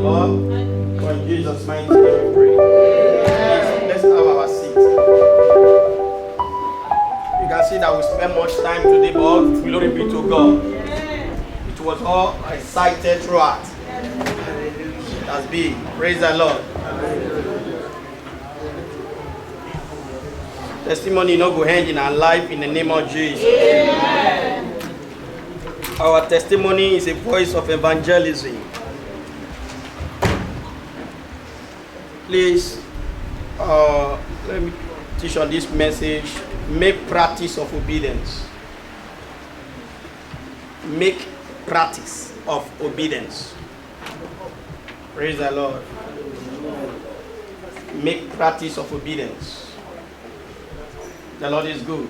Lord. For in Jesus' mighty name we pray. Let's have our seat. You can see that we spent much time today, but glory be to God. It was all excited throughout. It has been. Praise the Lord. Testimony no go end in our life in the name of Jesus. Amen. Our testimony is a voice of evangelism. Please, let me teach on this message. Make practice of obedience. Make practice of obedience. Praise the Lord. Make practice of obedience. The Lord is good.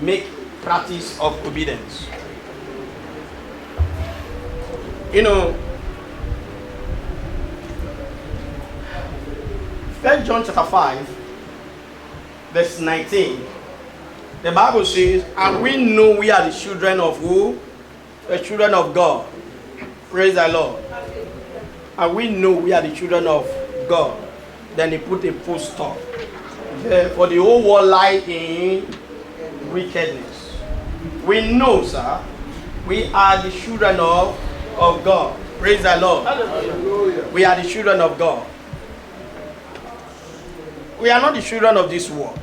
Make practice of obedience. You know, 1 John chapter 5, verse 19, the Bible says, and we know we are the children of who? The children of God. Praise the Lord. And we know we are the children of God. Then he put a full stop. For the whole world lies in wickedness. We know, sir, we are the children of God. Praise the Lord. Hallelujah. We are the children of God. We are not the children of this world.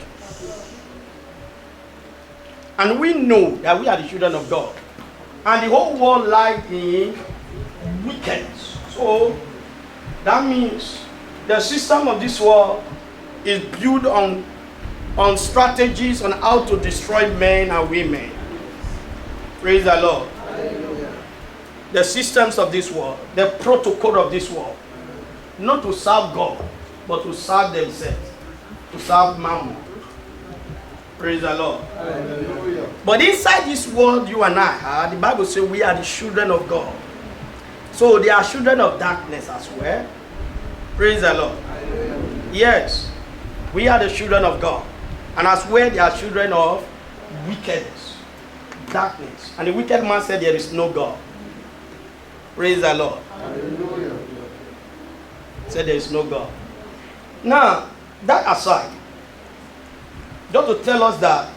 And we know that we are the children of God. And the whole world lies in wickedness. So that means the system of this world is built on strategies on how to destroy men and women. Praise the Lord. Hallelujah. The systems of this world, the protocol of this world, not to serve God, but to serve themselves, to serve mammon. Praise the Lord. Hallelujah. But inside this world, you and I, the Bible says we are the children of God. So they are children of darkness as well. Praise the Lord. Hallelujah. Yes. We are the children of God. And as well, they are children of wickedness, darkness. And the wicked man said there is no God. Praise the Lord. Hallelujah. Said there is no God. Now, that aside, just to tell us that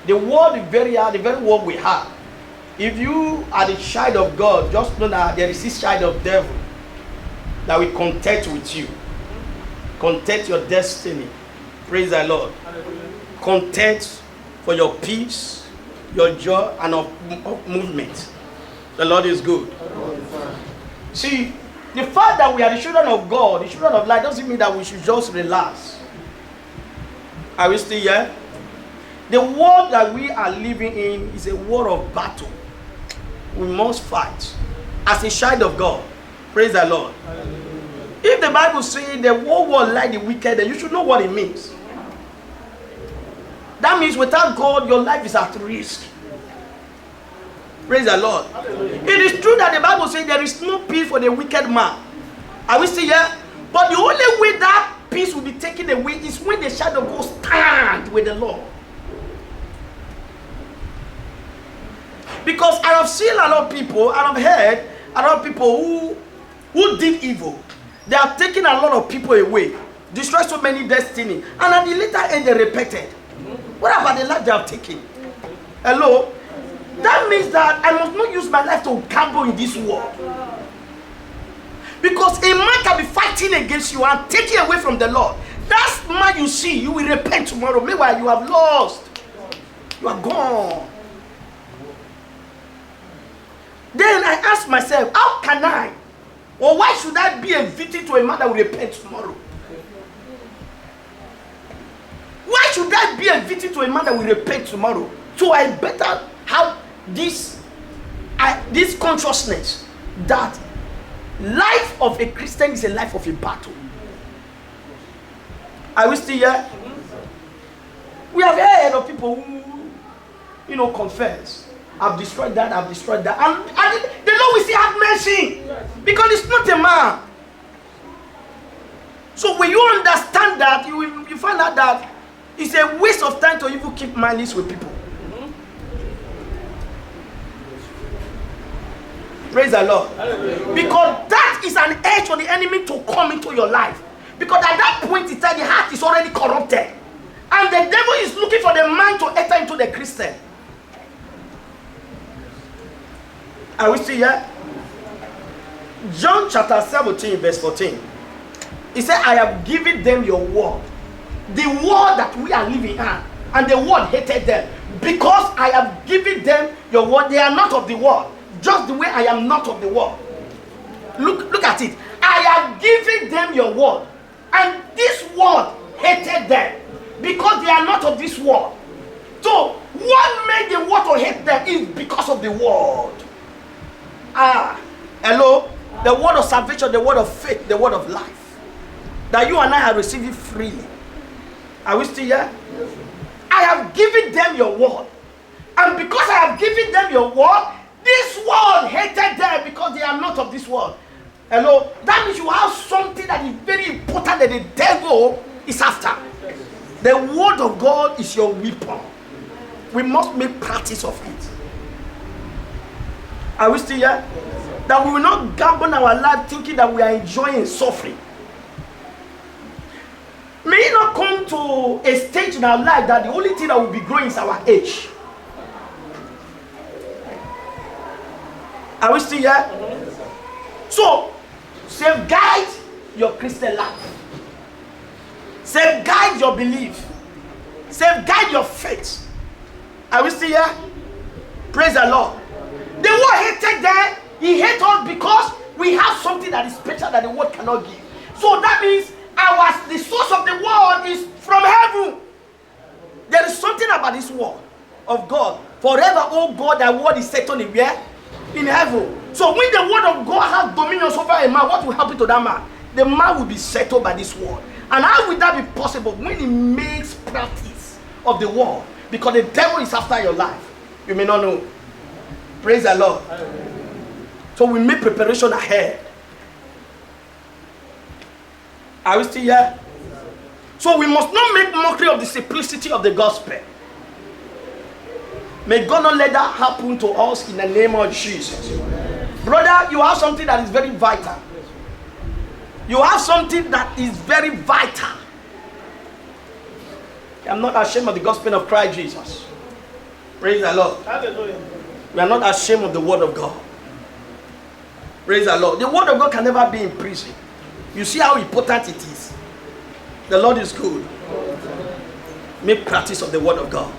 the world is very hard, the very world we have. If you are the child of God, just know that there is this child of devil that will contend with you. Contend your destiny. Praise the Lord. Content for your peace, your joy, and of movement. The Lord is good. See, the fact that we are the children of God, the children of light, doesn't mean that we should just relax. Are we still here? The world that we are living in is a world of battle. We must fight. As a child of God. Praise the Lord. If the Bible says the whole world like the wicked, then you should know what it means. That means without God, your life is at risk. Praise the Lord. It is true that the Bible says there is no peace for the wicked man. Are we still here? But the only way that peace will be taken away is when the child of God stand with the Lord. Because I have seen a lot of people, and I've heard a lot of people who did evil. They have taken a lot of people away, destroyed so many destiny, and at the later end they repented. What about the life they have taken? Hello? That means that I must not use my life to gamble in this world. Because a man can be fighting against you and taking away from the Lord. That man you see, you will repent tomorrow. Meanwhile, you have lost. You are gone. Then I ask myself, how can I? Or why should I be a victim to a man that will repent tomorrow? Why should I be a victim to a man that will repent tomorrow? So I better have this consciousness that life of a Christian is a life of a battle. Are we still here? We have heard of people who, confess. I've destroyed that, I've destroyed that. And the Lord will still have mercy. Because it's not a man. So when you understand that, you find out that it's a waste of time to even keep malice with people. Praise the Lord. Because that heart is an edge for the enemy to come into your life. Because at that point in time, the heart is already corrupted. And the devil is looking for the man to enter into the Christian. Are we still here? John chapter 17 verse 14. He said, I have given them your word. The word that we are living in. And the word hated them. Because I have given them your word. They are not of the world. Just the way I am not of the world. Look at it. I have given them your word. And this word hated them. Because they are not of this world. So, what made the word to hate them is because of the word. Hello? The word of salvation, the word of faith, the word of life. That you and I have received it freely. Are we still here? I have given them your word. And because I have given them your word, this world hated them because they are not of this world. Hello? That means you have something that is very important that the devil is after. The word of God is your weapon. We must make practice of it. Are we still here? That we will not gamble our life thinking that we are enjoying suffering. May it not come to a stage in our life that the only thing that will be growing is our age. Are we still here? So, safeguard your Christian life. Safeguard your belief. Safeguard your faith. Are we still here? Praise the Lord. The world hated them. He hates us because we have something that is special that the world cannot give. So that means the source of the world is from heaven. There is something about this word of God. Forever, oh God, that word is settled in where? In heaven. So when the word of God has dominion over a man, what will happen to that man? The man will be settled by this word. And how will that be possible? When he makes practice of the word. Because the devil is after your life. You may not know. Praise the Lord. So we make preparation ahead. Are we still here? So we must not make mockery of the simplicity of the gospel. May God not let that happen to us in the name of Jesus. Brother, you have something that is very vital. You have something that is very vital. I'm not ashamed of the gospel of Christ Jesus. Praise the Lord. Hallelujah. We are not ashamed of the word of God. Praise the Lord. The word of God can never be in prison. You see how important it is. The Lord is good. Make practice of the word of God.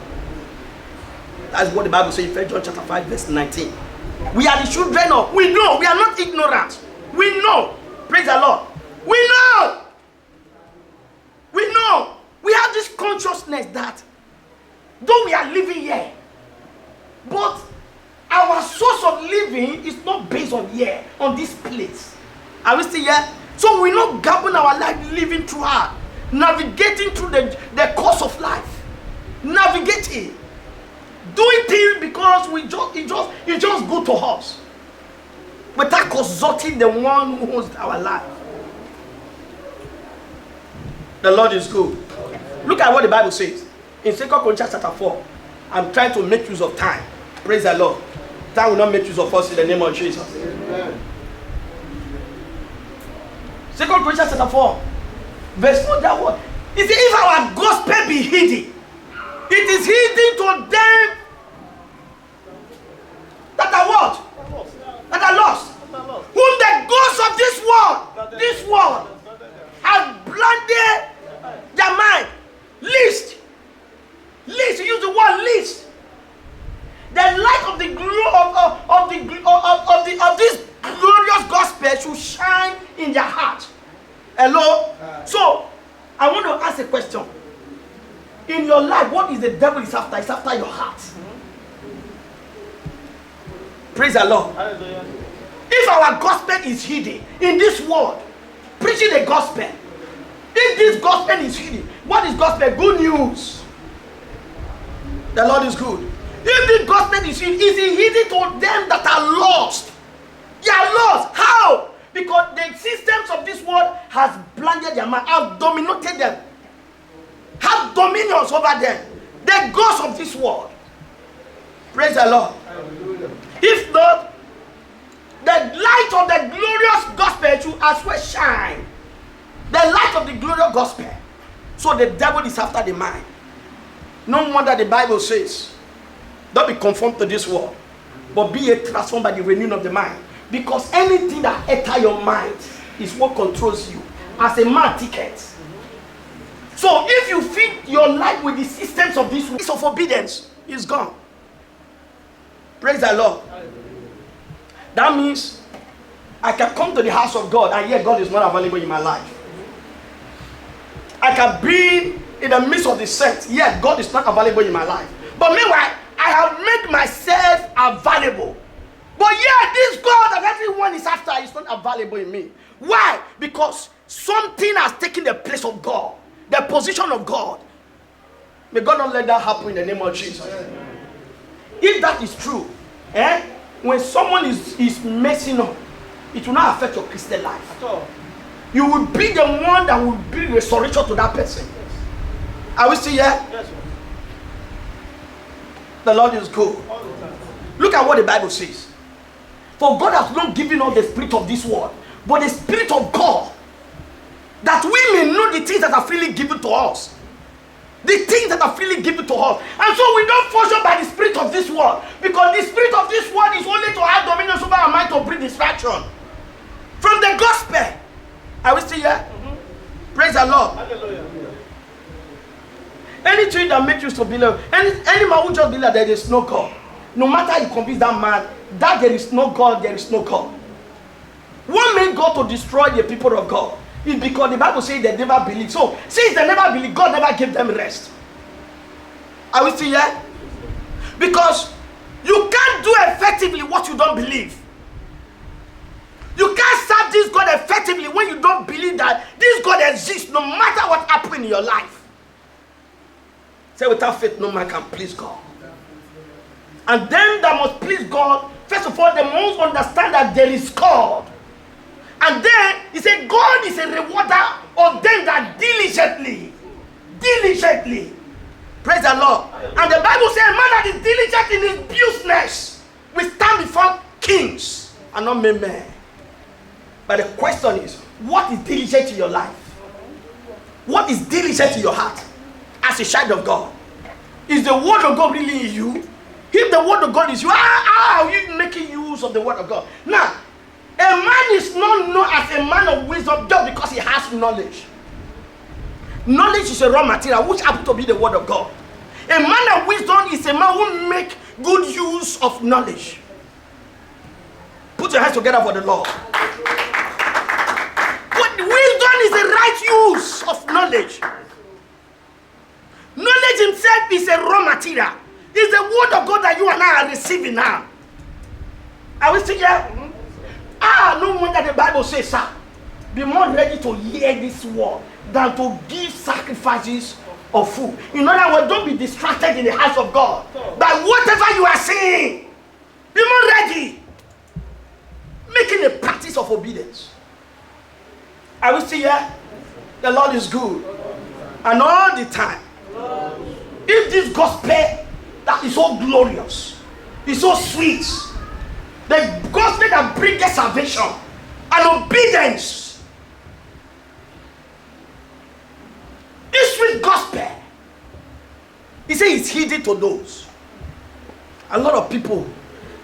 That's what the Bible says in 1 John chapter 5 verse 19. We are the children of. We know. We are not ignorant. We know. Praise the Lord. We know. We know. We have this consciousness that though we are living here, but our source of living is not based on here, on this place. Are we still here? So we not govern our life living through her, navigating through the course of life, navigating, doing things because it just good to us, without consulting the one who owns our life. The Lord is good. Look at what the Bible says in 2 Corinthians chapter 4. I'm trying to make use of time. Praise the Lord. Time will not make use of us in the name of Jesus. Amen. 2 Corinthians chapter 4, verse 4, that word. It says, if our gospel be hidden, it is hidden to them that are what? That are lost. Whom the ghost of this world has blinded their mind. Least, use the word least. The light of the of this glorious gospel should shine in their heart. Hello? So, I want to ask a question. In your life, what is the devil is after? It's after your heart. Praise the Lord. Hallelujah. If our gospel is hidden in this world, preaching the gospel, if this gospel is hidden, what is gospel? Good news. The Lord is good. If the gospel is hidden to them that are lost. They are lost. How? Because the systems of this world has blinded their mind, have dominated them, have dominions over them. The gods of this world. Praise the Lord. Hallelujah. If not, the light of the glorious gospel should as well shine. The light of the glorious gospel. So the devil is after the mind. No wonder the Bible says, don't be conformed to this world, but be transformed by the renewing of the mind. Because anything that enters your mind is what controls you. As a man ticket. So if you feed your life with the systems of this world of obedience, it's gone. Praise the Lord. That means I can come to the house of God and yet God is not available in my life. I can be in the midst of the saints, yet God is not available in my life. But meanwhile, I have made myself available. But yet this God that everyone is after is not available in me. Why? Because something has taken the place of God, the position of God. May God not let that happen in the name of Jesus. If that is true, when someone is messing up, it will not affect your Christian life at all. You will be the one that will bring restoration to that person. Yes. Are we still here? Yes. The Lord is good. Look at what the Bible says. For God has not given us the spirit of this world, but the Spirit of God, that we may know the things that are freely given to us. The things that are freely given to us. And so we don't function by the spirit of this world, because the spirit of this world is only to have dominion over our mind, to bring distraction from the gospel. Are we still here? Mm-hmm. Praise the Lord. Hallelujah. Anything that makes you to believe, any man who just believe that there is no God, no matter how you convince that man that there is no God, there is no God. What made God to destroy the people of God? It's because the Bible says they never believe. So since they never believe, God never gave them rest. Are we still here? Because you can't do effectively what you don't believe. You can't serve this God effectively when you don't believe that this God exists, no matter what happens in your life. Say, without faith, no man can please God. And then that must please God. First of all, they must understand that there is God. And then he said, God is a rewarder of them that diligently. Praise the Lord. And the Bible says, a man that is diligent in his business will stand before kings and not men. But the question is, what is diligent in your life? What is diligent in your heart as a child of God? Is the word of God really in you? If the word of God is you, how are you making use of the word of God? Now, a man is not known as a man of wisdom just because he has knowledge. Knowledge is a raw material which happens to be the word of God. A man of wisdom is a man who makes good use of knowledge. Put your hands together for the Lord. But wisdom is the right use of knowledge. Knowledge himself is a raw material. It's the word of God that you and I are receiving now. Are we still here? Mm-hmm. No wonder the Bible says, sir, be more ready to hear this word than to give sacrifices of food. In other words, don't be distracted in the house of God by whatever you are seeing. Be more ready. Making a practice of obedience. Are we still here? The Lord is good. And all the time. If this gospel that is so glorious, is so sweet, the gospel that brings salvation and obedience, this sweet gospel, he says it's hidden to those. A lot of people,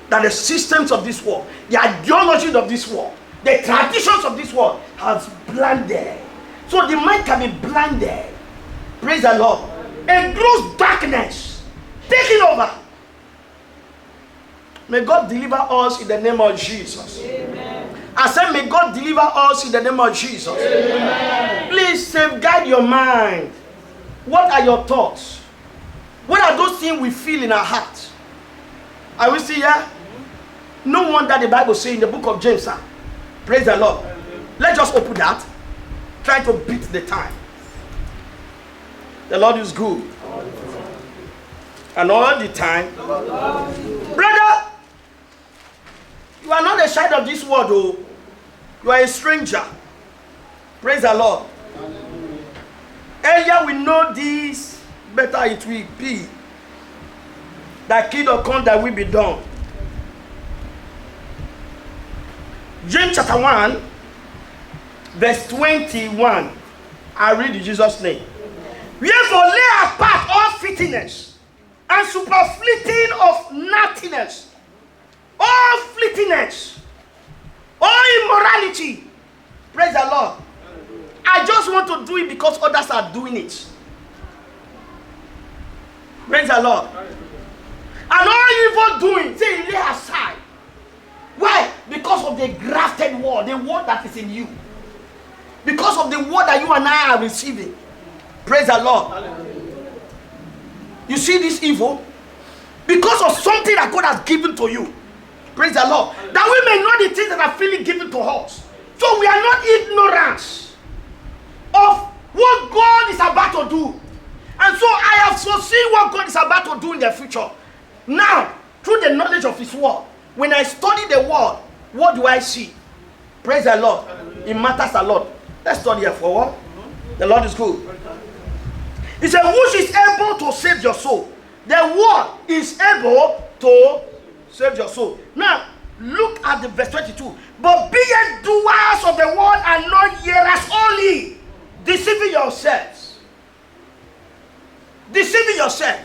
that the systems of this world, the ideologies of this world, the traditions of this world has blinded. So the mind can be blinded. Praise the Lord. A gross darkness taking over. May God deliver us in the name of Jesus. Amen. I said, may God deliver us in the name of Jesus. Amen. Please safeguard your mind. What are your thoughts? What are those things we feel in our heart? Are we still here? No wonder the Bible says in the book of James, sir. Praise the Lord. Let's just open that. Try to beat the time. The Lord is good. And all the time. Brother, you are not a child of this world, though. You are a stranger. Praise the Lord. Earlier we know this, better it will be. That kingdom come that will be done. James chapter 1, verse 21. I read in Jesus' name. Wherefore lay apart all filthiness and superfluity of naughtiness, all filthiness, all immorality. Praise the Lord. I just want to do it because others are doing it. Praise the Lord. And all evil doing, say lay aside. Why? Because of the grafted word, the word that is in you. Because of the word that you and I are receiving. Praise the Lord. Hallelujah. You see this evil? Because of something that God has given to you. Praise the Lord. Hallelujah. That we may know the things that are freely given to us. So we are not ignorant of what God is about to do. And so I have foreseen what God is about to do in the future. Now, through the knowledge of His word, when I study the word, what do I see? Praise the Lord. Hallelujah. It matters a lot. Let's study here for what? The Lord is good. He said, which is able to save your soul. The word is able to save your soul. Now, look at the verse 22. But be ye doers of the word and not hearers only, deceiving yourselves. Deceiving yourself.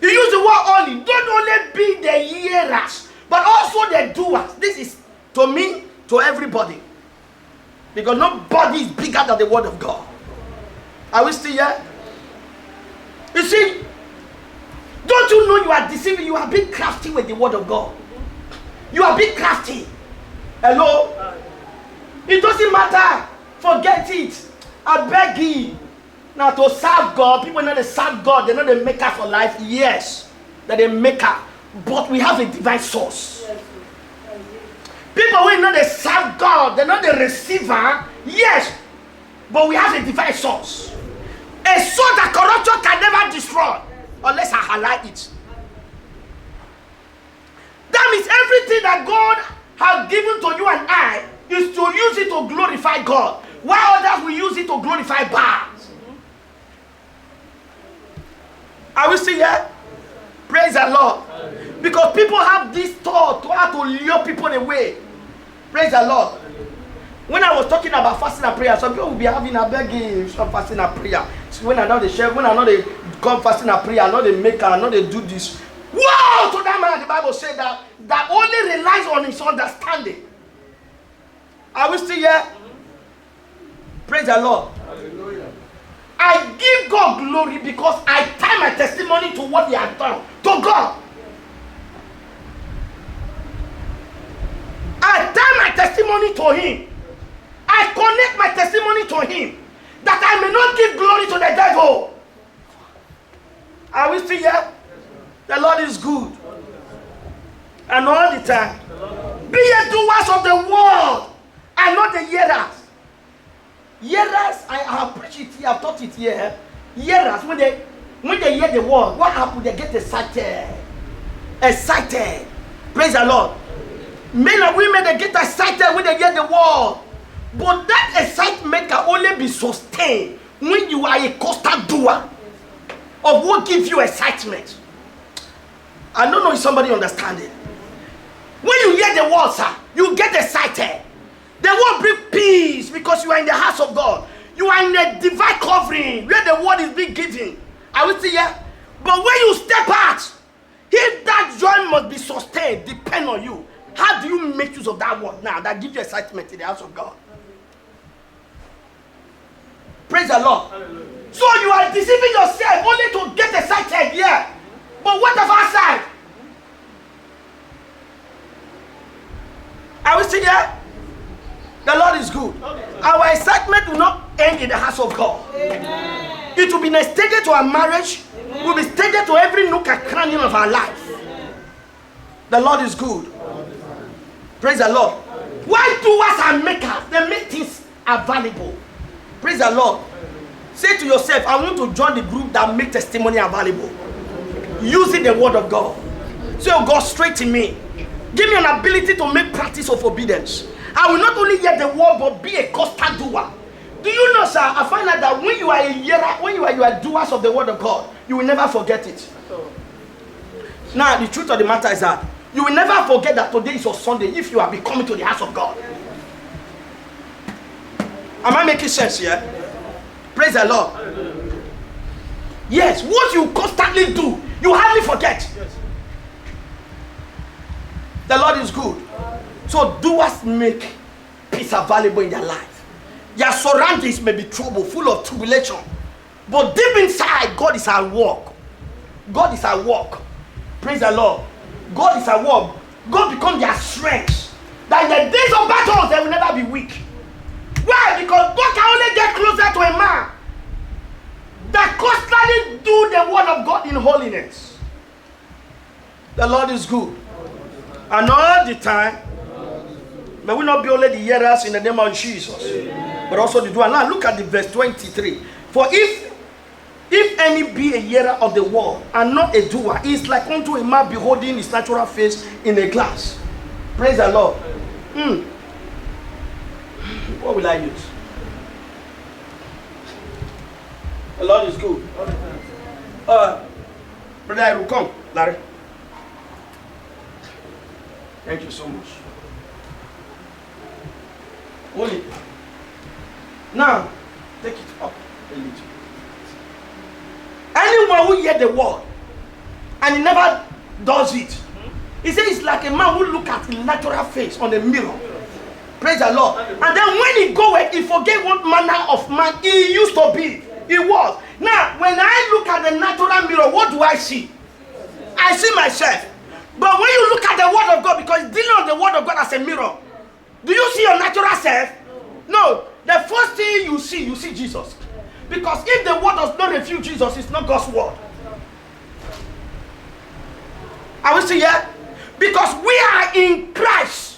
You use the word only. Don't only be the hearers, but also the doers. This is to me, to everybody. Because nobody is bigger than the word of God. Are we still here? You see, don't you know you are deceiving? You are being crafty with the word of God. You are being crafty. Hello? It doesn't matter. Forget it. I beg you. Now to serve God, people know they serve God. They're not the maker for life. Yes, they're the maker. But we have a divine source. People who know they serve God, they're not the receiver. Yes, but we have a divine source. A soul that corruption can never destroy unless I highlight it. That means everything that God has given to you and I is to use it to glorify God, while others will use it to glorify Baal. Are we still here? Praise the Lord. Because people have this thought to how to lure people away. Praise the Lord. When I was talking about fasting and prayer, some people will be having a begging some fasting and prayer. So when I know the chef, when I know they come fasting and prayer, I know they make, I know they do this. Wow! To that man, the Bible said that only relies on his understanding. Are we still here? Praise the Lord. Hallelujah. I give God glory because I tie my testimony to what He has done to God. I tie my testimony to Him. I connect my testimony to Him, that I may not give glory to the devil. Are we still here? The Lord is good. And all the time. Be ye doers of the word and not the hearers. Hearers, I have preached it here, I have taught it here. Hearers, when they hear the word, what happens? They get excited. Excited. Praise the Lord. Men and women, they get excited when they hear the word. But that excitement can only be sustained when you are a constant doer of what gives you excitement. I don't know if somebody understands it. When you hear the word, sir, you get excited. The word brings peace because you are in the house of God. You are in a divine covering where the word is being given. Are we still here? But when you step out, if that joy must be sustained, depend on you. How do you make use of that word now that gives you excitement in the house of God? Praise the Lord. Hallelujah. So you are deceiving yourself only to get excited here. Yeah. But what of outside? Are we still here? The Lord is good. Okay. Our excitement will not end in the house of God. Amen. It will be extended to our marriage. Amen. Will be extended to every nook and cranny of our life. Amen. The Lord is good. Amen. Praise the Lord. Amen. Why doers and makers? They make things available. Praise the Lord. Say to yourself, I want to join the group that make testimony available. Using the word of God. Say, oh God, straighten me. Give me an ability to make practice of obedience. I will not only hear the word, but be a constant doer. Do you know, sir, I find out that when you are a hearer, when you are doers of the word of God, you will never forget it. Now, the truth of the matter is that you will never forget that today is your Sunday if you have been coming to the house of God. Am I making sense here? Praise the Lord. Yes, what you constantly do, you hardly forget. The Lord is good. So doers make peace available in their life. Their surroundings may be trouble, full of tribulation. But deep inside, God is at work. God is at work. Praise the Lord. God is at work. God becomes their strength. That in the days of battles, they will never be weak. Why? Because God can only get closer to a man that constantly do the word of God in holiness. The Lord is good. And all the time, may we not be only the hearers in the name of Jesus, but also the doer. Now look at the verse 23. For if any be a hearer of the word and not a doer, he is like unto a man beholding his natural face in a glass. Praise the Lord. What will I use? The Lord is good. Brother, I will come, Larry. Thank you so much. Only. Now, take it up a little. Anyone who hears the word and he never does it, he says it's like a man who look at his natural face on the mirror. Praise the Lord. And then when he goeth, he forget what manner of man he used to be. He was. Now, when I look at the natural mirror, what do I see? I see myself. But when you look at the word of God, because it's dealing on the word of God as a mirror, do you see your natural self? No. The first thing you see Jesus. Because if the word does not refute Jesus, it's not God's word. Are we still here? Because we are in Christ.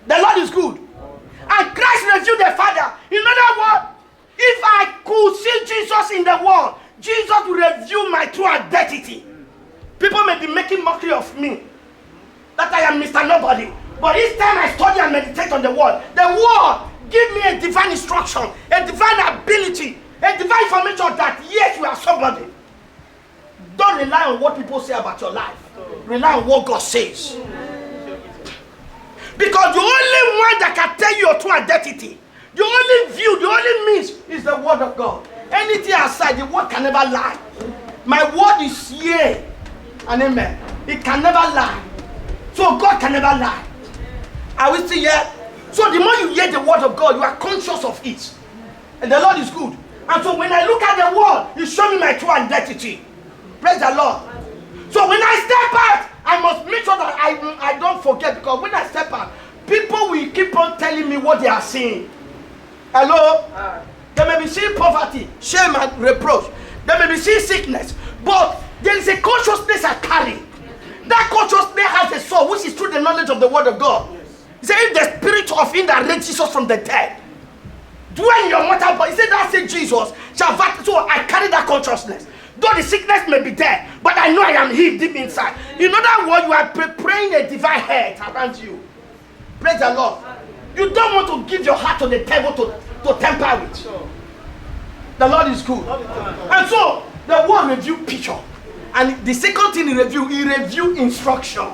The Lord is good. And Christ revealed the Father. In other words, if I could see Jesus in the world, Jesus will reveal my true identity. People may be making mockery of me, that I am Mr. Nobody. But each time I study and meditate on the word give me a divine instruction, a divine ability, a divine information that yes, you are somebody. Don't rely on what people say about your life. Rely on what God says. Because the only one that can tell you your true identity, the only view, the only means is the word of God. Anything outside, the word can never lie. My word is yea and amen. It can never lie. So God can never lie. Are we still here? So the more you hear the word of God, you are conscious of it. And the Lord is good. And so when I look at the word, He shows me my true identity. Praise the Lord. So when I step out, I must make sure that I don't forget. Because when I step out, people will keep on telling me what they are seeing. Hello? They may be seeing poverty, shame and reproach. They may be seeing sickness. But there is a consciousness I carry. That consciousness has a soul, which is through the knowledge of the word of God. He said, if the spirit of him that raised Jesus from the dead dwell in your mortal body, he said, that said Jesus shall fight. So I carry that consciousness. Though the sickness may be there, but I know I am healed deep inside. In other words, you are preparing a divine head around you. Praise the Lord. You don't want to give your heart to the devil to tamper with. The Lord is good. And so the word review picture. And the second thing he review instruction.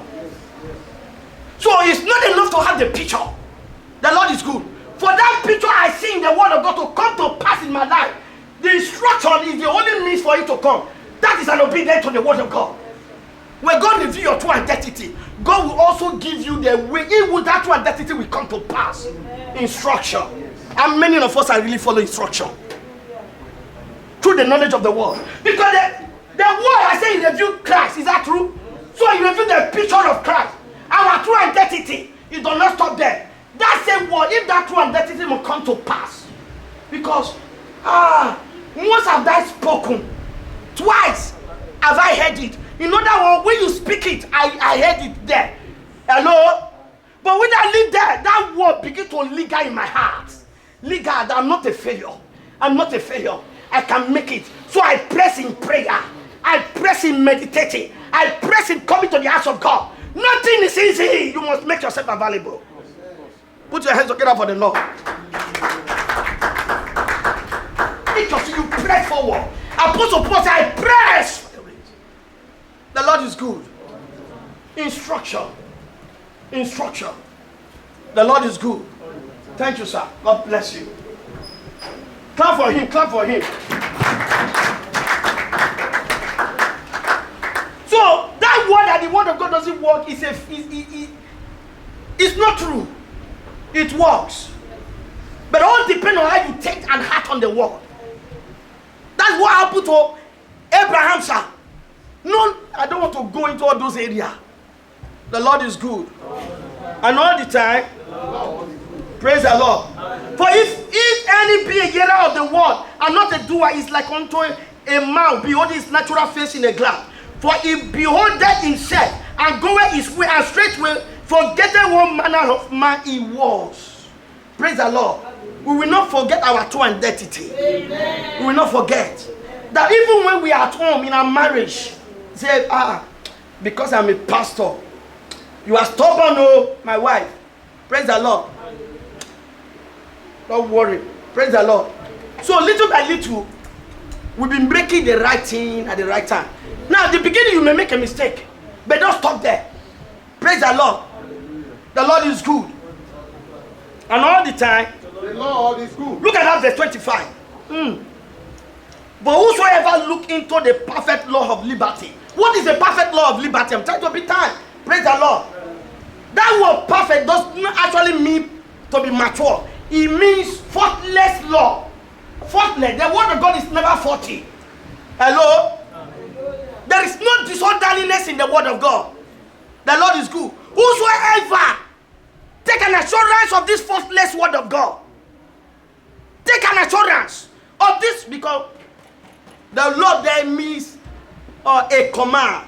So it's not enough to have the picture. The Lord is good. For that picture I see in the word of God to come to pass in my life, the instruction is the only means for it to come. That is an obedience to the word of God. When God reveals your true identity, God will also give you the way in which that true identity will come to pass. Instruction. And many of us are really following instruction. Through the knowledge of the word. Because the word I say he revealed Christ. Is that true? So he revealed the picture of Christ. Our true identity, it does not stop there. That same word, if that true identity will come to pass. Because, once have I spoken, twice have I heard it. In other words, when you speak it, I heard it there. Hello? But when I live there, that word begins to linger in my heart. Linger, I'm not a failure. I'm not a failure. I can make it. So I press in prayer. I press in meditating. I press in coming to the house of God. Nothing is easy. You must make yourself available. Put your hands together for the Lord. Because you press forward. Apostle Paul said, I press. The Lord is good. Instruction. Instruction. The Lord is good. Thank Thank you, sir. God bless you. Clap for him. Clap for him. So that word that the word of God doesn't work is it's not true. It works. But all depends on how you take and act on the word. That's what happened to Abraham, sir. No, I don't want to go into all those areas. The Lord is good. And all the time, praise the Lord. For if any be a hearer of the word and not a doer, is like unto a man beholding his natural face in a glass. For he beholdeth himself and goeth his way, and straightway forgetteth what manner of man he was. Praise the Lord. We will not forget our true identity. Amen. We will not forget that even when we are at home in our marriage, say, because I'm a pastor, you are stubborn, oh, my wife. Praise the Lord. Don't worry. Praise the Lord. So little by little, we've been breaking the right thing at the right time. Now, at the beginning, you may make a mistake, but don't stop there. Praise the Lord. The Lord is good. And all the time, the Lord is good. Look at that verse 25. But whosoever look into the perfect law of liberty. What is the perfect law of liberty? I'm trying to be time. Praise the Lord. That word perfect does not actually mean to be mature. It means faultless law. Faultless. The word of God is never faulty. Hello? There is no disorderliness in the word of God. The Lord is good. Whosoever take an assurance of this faultless word of God. Take an assurance of this, because the Lord there means a command,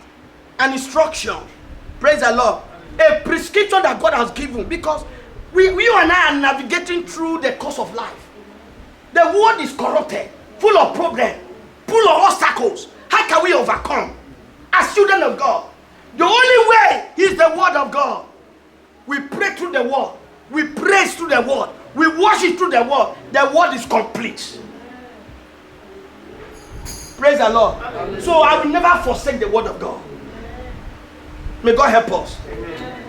an instruction. Praise the Lord. A prescription that God has given, because we and I are navigating through the course of life. The world is corrupted, full of problems, full of obstacles. How can we overcome as children of God? The only way is the word of God. We pray through the word. We praise through the word. We worship through the word. The word is complete. Praise the Lord. Amen. So I will never forsake the word of God. May God help us. Amen.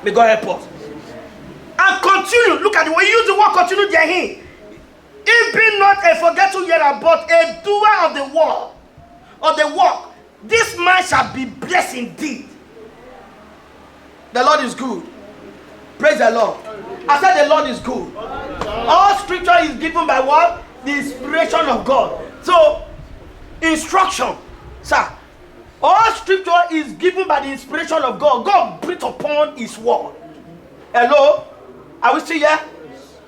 May God help us. And continue. Look at the way you use the word continue there. If be not a forgetful hearer, but a doer of the word, of the work, this man shall be blessed indeed. The Lord is good. Praise the Lord. I said the Lord is good. All scripture is given by what? The inspiration of God. So, instruction, sir. All scripture is given by the inspiration of God. God breathed upon his word. Hello? Are we still here?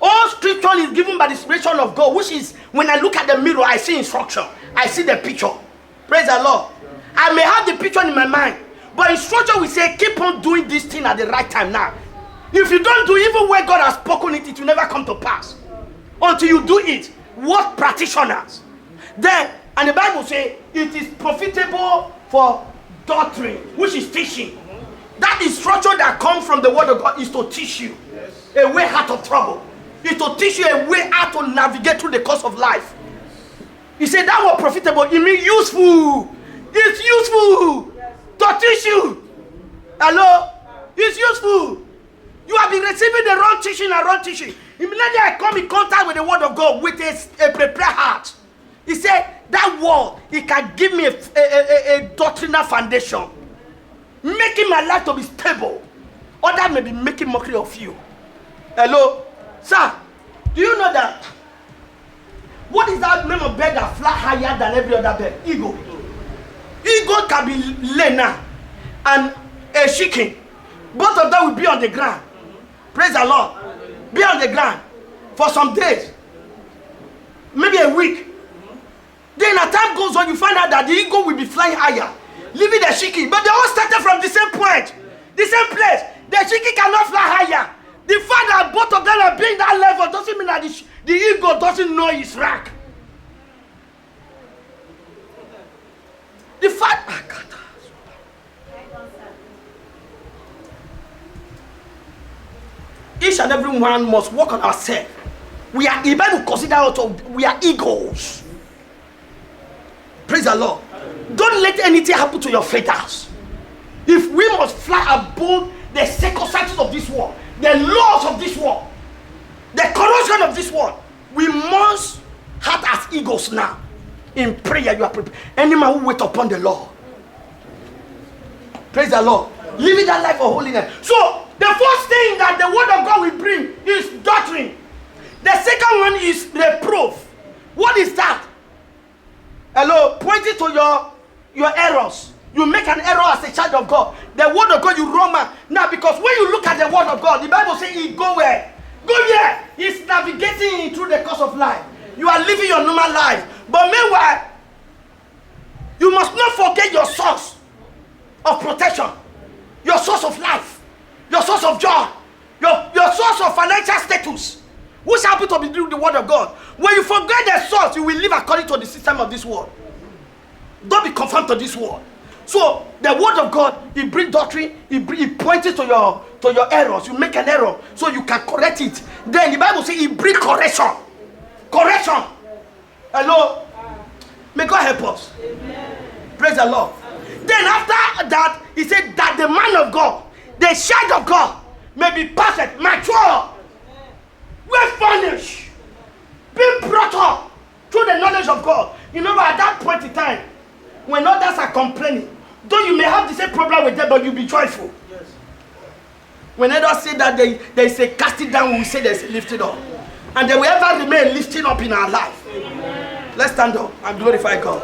All scripture is given by the inspiration of God, which is when I look at the mirror, I see instruction. I see the picture. Praise the Lord. I may have the picture in my mind, but instruction will say, keep on doing this thing at the right time now. If you don't do even where God has spoken it, it will never come to pass. Until you do it, what practitioners? Then, and the Bible says, it is profitable for doctrine, which is teaching. That instruction that comes from the word of God is to teach you a way out of trouble. It's to teach you a way out to navigate through the course of life. He said that was profitable. It means useful. It's useful to teach you. Hello? It's useful. You have been receiving the wrong teaching and wrong teaching. Immediately I come in contact with the word of God with a prepared heart. He said that word, it can give me a doctrinal foundation, making my life to be stable. Others may be making mockery of you. Hello? Sir, do you know that? What is that name of bird that fly higher than every other bird? Eagle. Eagle can be lena and a chicken. Both of them will be on the ground. Praise the Lord. Be on the ground for some days, maybe a week. Then as time goes on, you find out that the eagle will be flying higher, leaving the chicken. But they all started from the same point, the same place. The chicken cannot fly higher. The fact that both of them are being that level doesn't mean that the eagle doesn't know his rank. The fact, each and every one must work on ourselves. We are even to consider also we are eagles. Praise the Lord. Don't let anything happen to your feathers. If we must fly above the circumstances of this world, the laws of this world, The corrosion of this world. We must have as eagles now. In prayer, you are prepared. Any man who wait upon the Lord. Praise the Lord. Living that life of holiness. So, the first thing that the word of God will bring is doctrine. The second one is reproof. What is that? Hello, pointing to your errors. You make an error as a child of God. The word of God, you wrong man. Now, because when you look at the word of God, the Bible says he go where? Go here. He's navigating through the course of life. You are living your normal life. But meanwhile, you must not forget your source of protection, your source of life, your source of joy, your source of financial status, which happen to be doing the word of God. When you forget the source, you will live according to the system of this world. Don't be conformed to this world. So the word of God, it brings doctrine, it points to your errors. You make an error so you can correct it. Then the Bible says it brings correction. Correction. Hello. May God help us. Amen. Praise the Lord. Then after that, he said that the man of God, the child of God, may be perfect, mature, well furnished, being brought up through the knowledge of God. You know, at that point in time, when others are complaining, though you may have the same problem with them, but you'll be joyful. Yes. When others say that there is a casting down, we say there's a lifting up. And they will ever remain lifting up in our life. Amen. Let's stand up and glorify God.